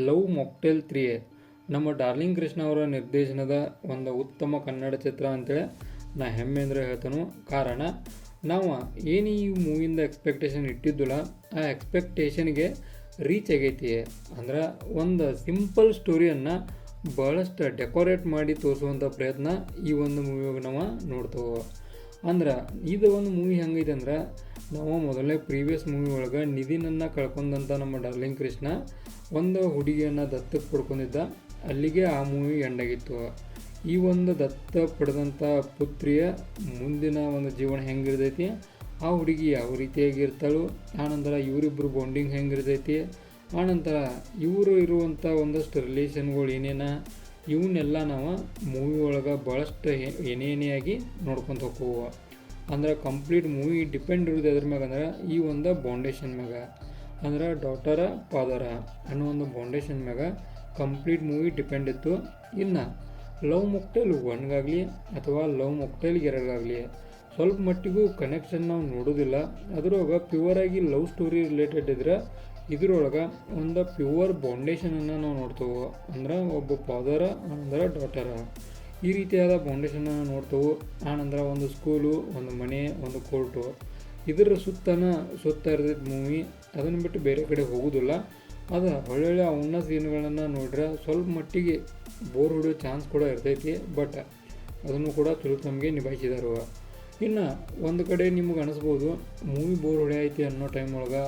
Love mocktail 3 ನಮ್ಮ darling Krishna ಅವರ ನಿರ್ದೇಶನದ ಒಂದು ಉತ್ತಮ ಕನ್ನಡ ಚಿತ್ರ ಅಂತೇಳಿ ನಾ ಹೆಮ್ಮೆಂದ್ರೆ ಹೇಳ್ತಾನು. ಕಾರಣ ನಾವು ಏನು ಈ ಮೂವಿಯಿಂದ ಎಕ್ಸ್ಪೆಕ್ಟೇಷನ್ ಇಟ್ಟಿದ್ದಿಲ್ಲ, ಆ ಎಕ್ಸ್ಪೆಕ್ಟೇಷನ್ಗೆ ರೀಚ್ ಆಗೈತಿ. ಅಂದ್ರೆ ಒಂದು ಸಿಂಪಲ್ ಸ್ಟೋರಿಯನ್ನು ಭಾಳಷ್ಟು ಡೆಕೋರೇಟ್ ಮಾಡಿ ತೋರಿಸುವಂಥ ಪ್ರಯತ್ನ ಈ ಒಂದು ಮೂವಿಯಾಗ ನಾವು ನೋಡ್ತೇವೆ. ಅಂದ್ರೆ ಇದು ಒಂದು ಮೂವಿ ಹೆಂಗೈತೆ ಅಂದ್ರೆ, ನಾವು ಮೊದಲನೇ ಪ್ರೀವಿಯಸ್ ಮೂವಿ ಒಳಗೆ ನಿಧಿನನ್ನು ಕಳ್ಕೊಂಡಂಥ ನಮ್ಮ ಡಾರ್ಲಿಂಗ್ ಕೃಷ್ಣ ಒಂದು ಹುಡುಗಿಯನ್ನು ದತ್ತಕ್ಕೆ ಪಡ್ಕೊಂಡಿದ್ದ. ಅಲ್ಲಿಗೆ ಆ ಮೂವಿ ಎಂಡಾಗಿತ್ತು. ಈ ಒಂದು ದತ್ತ ಪಡೆದಂಥ ಪುತ್ರಿಯ ಮುಂದಿನ ಒಂದು ಜೀವನ ಹೆಂಗಿರ್ತೈತಿ, ಆ ಹುಡುಗಿ ಯಾವ ರೀತಿಯಾಗಿರ್ತಾಳು, ಆನಂತರ ಇವರಿಬ್ಬರು ಬಾಂಡಿಂಗ್ ಹೆಂಗಿರ್ತೈತಿ, ಆನಂತರ ಇವರು ಇರುವಂಥ ಒಂದಷ್ಟು ರಿಲೇಷನ್ಗಳು ಏನೇನ, ಇವನ್ನೆಲ್ಲ ನಾವು ಮೂವಿ ಒಳಗೆ ಭಾಳಷ್ಟು ಏನೇನೆಯಾಗಿ ನೋಡ್ಕೊತ ಹೋಗುವ. ಅಂದ್ರೆ ಕಂಪ್ಲೀಟ್ ಮೂವಿ ಡಿಪೆಂಡ್ ಇರೋದು ಎದ್ರ ಮ್ಯಾಗ ಅಂದ್ರೆ ಈ ಒಂದು ಬೌಂಡೇಶನ್ ಮ್ಯಾಗ, ಅಂದ್ರೆ ಡಾಟರ ಫಾದರ ಅನ್ನೋ ಒಂದು ಬೌಂಡೇಶನ್ ಮ್ಯಾಗ ಕಂಪ್ಲೀಟ್ ಮೂವಿ ಡಿಪೆಂಡ್ ಇತ್ತು. ಇನ್ನು ಲವ್ ಮೊಕ್ಟೇಲ್ 1ಗಾಗಲಿ ಅಥವಾ ಲವ್ ಮೊಕ್ಟೇಲ್ 2ಗಾಗಲಿ ಸ್ವಲ್ಪ ಮಟ್ಟಿಗೂ ಕನೆಕ್ಷನ್ ನಾವು ನೋಡೋದಿಲ್ಲ. ಅದ್ರೊಳಗೆ ಪ್ಯೂರಾಗಿ ಲವ್ ಸ್ಟೋರಿ ರಿಲೇಟೆಡ್ ಇದ್ರೆ ಇದ್ರೊಳಗೆ ಒಂದು ಪ್ಯೂರ್ ಬೌಂಡೇಶನನ್ನು ನಾವು ನೋಡ್ತೇವೆ. ಅಂದ್ರೆ ಒಬ್ಬ ಫಾದರ ಅಂದ್ರೆ ಡಾಟರ ಈ ರೀತಿಯಾದ ಬೌಂಡೇಶನನ್ನು ನೋಡ್ತೇವೆ. ಆನಂತರ ಒಂದು ಸ್ಕೂಲು, ಒಂದು ಮನೆ, ಒಂದು ಕೋರ್ಟು, ಇದರ ಸುತ್ತ ಇರ್ತೈತೆ ಮೂವಿ. ಅದನ್ನು ಬಿಟ್ಟು ಬೇರೆ ಕಡೆ ಹೋಗೋದಿಲ್ಲ. ಅದು ಒಳ್ಳೊಳ್ಳೆ ಅವನ್ನ ಸೀನ್ಗಳನ್ನು ನೋಡ್ರೆ ಸ್ವಲ್ಪ ಮಟ್ಟಿಗೆ ಬೋರ್ ಹೊಡೆಯೋ ಚಾನ್ಸ್ ಕೂಡ ಇರ್ತೈತಿ. ಬಟ್ ಅದನ್ನು ಕೂಡ ತುಳುಕು ನಮಗೆ ನಿಭಾಯಿಸಿದಾರು. ಇನ್ನು ಒಂದು ಕಡೆ ನಿಮಗೆ ಅನಿಸ್ಬೋದು ಮೂವಿ ಬೋರ್ ಹೊಡೆಯೈತಿ ಅನ್ನೋ ಟೈಮ್ ಒಳಗೆ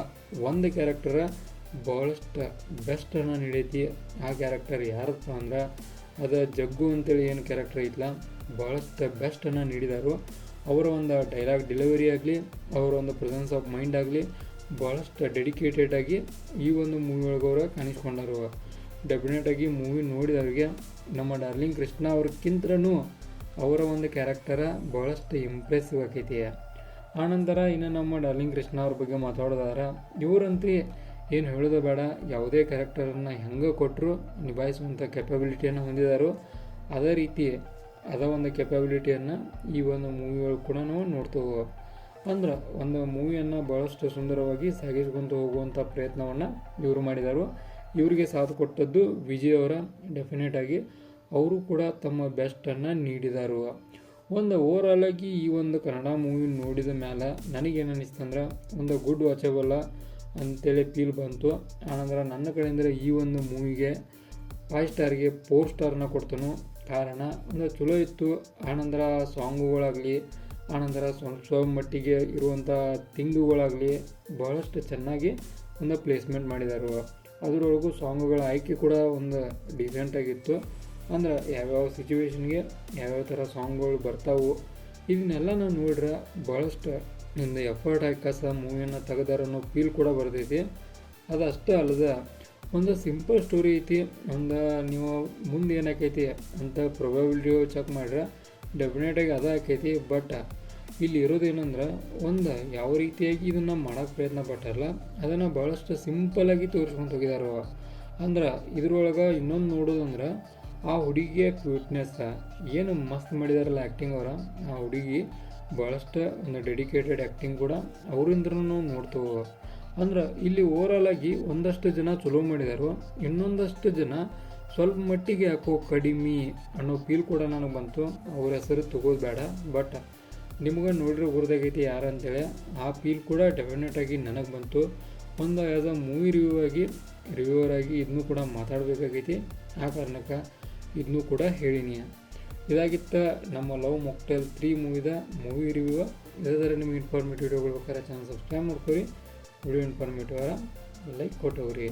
ಒಂದು ಕ್ಯಾರೆಕ್ಟರ ಭಾಳಷ್ಟು ಬೆಸ್ಟನ್ನು ನೀಡೈತಿ. ಆ ಕ್ಯಾರೆಕ್ಟರ್ ಯಾರಪ್ಪ ಅಂದ್ರೆ ಅದು ಜಗ್ಗು ಅಂತೇಳಿ ಏನು ಕ್ಯಾರೆಕ್ಟರ್ ಐತಲ್ಲ, ಭಾಳಷ್ಟು ಬೆಸ್ಟನ್ನು ನೀಡಿದಾರು. ಅವರ ಒಂದು ಡೈಲಾಗ್ ಡೆಲಿವರಿ ಆಗಲಿ, ಅವರ ಒಂದು ಪ್ರೆಸೆನ್ಸ್ ಆಫ್ ಮೈಂಡ್ ಆಗಲಿ ಭಾಳಷ್ಟು ಡೆಡಿಕೇಟೆಡಾಗಿ ಈ ಒಂದು ಮೂವಿ ಒಳಗೆ ಅವರು ಕಾಣಿಸ್ಕೊಂಡಾರು. ಡೆಫಿನೆಟಾಗಿ ಮೂವಿ ನೋಡಿದವ್ರಿಗೆ ನಮ್ಮ ಡಾರ್ಲಿಂಗ್ ಕೃಷ್ಣ ಅವ್ರಿಗಿಂತನೂ ಅವರ ಒಂದು ಕ್ಯಾರೆಕ್ಟರ ಭಾಳಷ್ಟು ಇಂಪ್ರೆಸಿವ್ ಆಕೈತಿ. ಆನಂತರ ಇನ್ನು ನಮ್ಮ ಡಾರ್ಲಿಂಗ್ ಕೃಷ್ಣ ಅವ್ರ ಬಗ್ಗೆ ಮಾತಾಡೋದಾದ್ರೆ, ಇವರಂತೂ ಏನು ಹೇಳೋದು ಬೇಡ, ಯಾವುದೇ ಕ್ಯಾರೆಕ್ಟರನ್ನು ಹೆಂಗೆ ಕೊಟ್ಟರು ನಿಭಾಯಿಸುವಂಥ ಕೆಪಬಿಲಿಟಿಯನ್ನು ಹೊಂದಿದಾರು. ಅದೇ ರೀತಿ ಒಂದು ಕೆಪಬಿಲಿಟಿಯನ್ನು ಈ ಒಂದು ಮೂವಿ ಒಳಗೆ ಕೂಡ ನಾವು ನೋಡ್ತೇವೆ. ಅಂದ್ರೆ ಒಂದು ಮೂವಿಯನ್ನು ಭಾಳಷ್ಟು ಸುಂದರವಾಗಿ ಸಾಗಿಸ್ಕೊಂಡು ಹೋಗುವಂಥ ಪ್ರಯತ್ನವನ್ನು ಇವರು ಮಾಡಿದರು. ಇವರಿಗೆ ಸಾಥ್ ಕೊಟ್ಟದ್ದು ವಿಜಯ್ ಅವರ. ಡೆಫಿನೆಟಾಗಿ ಅವರು ಕೂಡ ತಮ್ಮ ಬೆಸ್ಟನ್ನು ನೀಡಿದರು. ಒಂದು ಓವರಾಲಾಗಿ ಈ ಒಂದು ಕನ್ನಡ ಮೂವಿ ನೋಡಿದ ಮೇಲೆ ನನಗೇನು ಅನ್ನಿಸ್ತಂದ್ರೆ ಒಂದು ಗುಡ್ ವಾಚಬಲ್ಲ ಅಂತೇಳಿ ಫೀಲ್ ಬಂತು. ಆನಂತರ ನನ್ನ ಕಡೆಯಿಂದ ಈ ಒಂದು ಮೂವಿಗೆ 5 ಸ್ಟಾರ್ಗೆ 4 ಸ್ಟಾರನ್ನ ಕೊಡ್ತಾನು. ಕಾರಣ ಒಂದು ಚಲೋ ಇತ್ತು. ಆನಂತರ ಸಾಂಗುಗಳಾಗಲಿ, ಆನಂತರ ಸ್ವಲ್ಪ ಮಟ್ಟಿಗೆ ಇರುವಂಥ ತಿಂಗುಗಳಾಗಲಿ ಭಾಳಷ್ಟು ಚೆನ್ನಾಗಿ ಒಂದು ಪ್ಲೇಸ್ಮೆಂಟ್ ಮಾಡಿದರು. ಅದರೊಳಗೂ ಸಾಂಗುಗಳ ಆಯ್ಕೆ ಕೂಡ ಒಂದು ಡಿಸೆಂಟಾಗಿತ್ತು. ಅಂದ್ರೆ ಯಾವ್ಯಾವ ಸಿಚುವೇಶನ್ಗೆ ಯಾವ್ಯಾವ ಥರ ಸಾಂಗ್ಗಳು ಬರ್ತಾವೆ, ಇದನ್ನೆಲ್ಲ ನಾವು ನೋಡ್ರೆ ಭಾಳಷ್ಟು ಒಂದು ಎಫರ್ಟ್ ಹಾಕಿ ಮೂವಿಯನ್ನು ತೆಗೆದಾರ ಅನ್ನೋ ಫೀಲ್ ಕೂಡ ಬರ್ತೈತಿ. ಅದು ಅಷ್ಟೇ ಅಲ್ಲದೆ ಒಂದು ಸಿಂಪಲ್ ಸ್ಟೋರಿ ಐತಿ. ಒಂದು ನೀವು ಮುಂದೆ ಏನಾಕೈತಿ ಅಂತ ಪ್ರೊಬಬಿಲಿಟಿ ಚೆಕ್ ಮಾಡ್ರೆ ಡೆಫಿನೆಟಾಗಿ ಅದು ಆಕೈತಿ. ಬಟ್ ಇಲ್ಲಿ ಇರೋದೇನಂದ್ರೆ ಒಂದು ಯಾವ ರೀತಿಯಾಗಿ ಇದನ್ನು ಮಾಡೋಕ್ಕೆ ಪ್ರಯತ್ನ ಪಟ್ಟಾರಲ್ಲ, ಅದನ್ನು ಭಾಳಷ್ಟು ಸಿಂಪಲಾಗಿ ತೋರಿಸ್ಕೊಂಡು ಹೋಗಿದಾರ. ಅಂದ್ರೆ ಇದ್ರೊಳಗೆ ಇನ್ನೊಂದು ನೋಡೋದಂದ್ರೆ ಆ ಹುಡುಗಿಯ ಕ್ಯೂಟ್ನೆಸ್ ಏನು ಮಸ್ತ್ ಮಾಡಿದಾರಲ್ಲ ಆ್ಯಕ್ಟಿಂಗ್ ಅವರ. ಆ ಹುಡುಗಿ ಭಾಳಷ್ಟು ಒಂದು ಡೆಡಿಕೇಟೆಡ್ ಆ್ಯಕ್ಟಿಂಗ್ ಕೂಡ ಅವರಿಂದ್ರೂ ನಾವು ನೋಡ್ತೇವೆ. ಅಂದ್ರೆ ಇಲ್ಲಿ ಓವರಾಲಾಗಿ ಒಂದಷ್ಟು ಜನ ಚಲೋ ಮಾಡಿದಾರು, ಇನ್ನೊಂದಷ್ಟು ಜನ ಸ್ವಲ್ಪ ಮಟ್ಟಿಗೆ ಯಾಕೋ ಕಡಿಮೆ ಅನ್ನೋ ಫೀಲ್ ಕೂಡ ನನಗೆ ಬಂತು. ಅವ್ರ ಹೆಸರು ತಗೋದು ಬೇಡ, ಬಟ್ ನಿಮ್ಗೆ ನೋಡಿರೋ ಗುರ್ದಾಗೈತಿ ಯಾರು ಅಂತೇಳಿ ಆ ಫೀಲ್ ಕೂಡ ಡೆಫಿನೆಟಾಗಿ ನನಗೆ ಬಂತು. ಒಂದು ಆ್ಯಸ್ ಅ ಮೂವಿ ರಿವ್ಯೂವರ್ ಆಗಿ ಇದನ್ನೂ ಕೂಡ ಮಾತಾಡಬೇಕಾಗೈತಿ. ಆ ಕಾರಣಕ್ಕೆ ಇದನ್ನೂ ಕೂಡ ಹೇಳಿನಿ. ಇದಾಗಿತ್ತ ನಮ್ಮ ಲವ್ ಮೊಕ್ಟೇಲ್ 3 ಮೂವಿ ರಿವ್ಯೂ. ಇದೇ ಥರ ನಿಮ್ಗೆ ಇನ್ಫಾರ್ಮೇಟಿವ್ ವಿಡಿಯೋಗಳು ಬೇಕಾದ್ರೆ ಚಾನಲ್ ಸಬ್ಸ್ಕ್ರೈಬ್ ಮಾಡ್ಕೊರಿ. Video informative like ಕೊಟ್ಟೋಗ್ರಿ.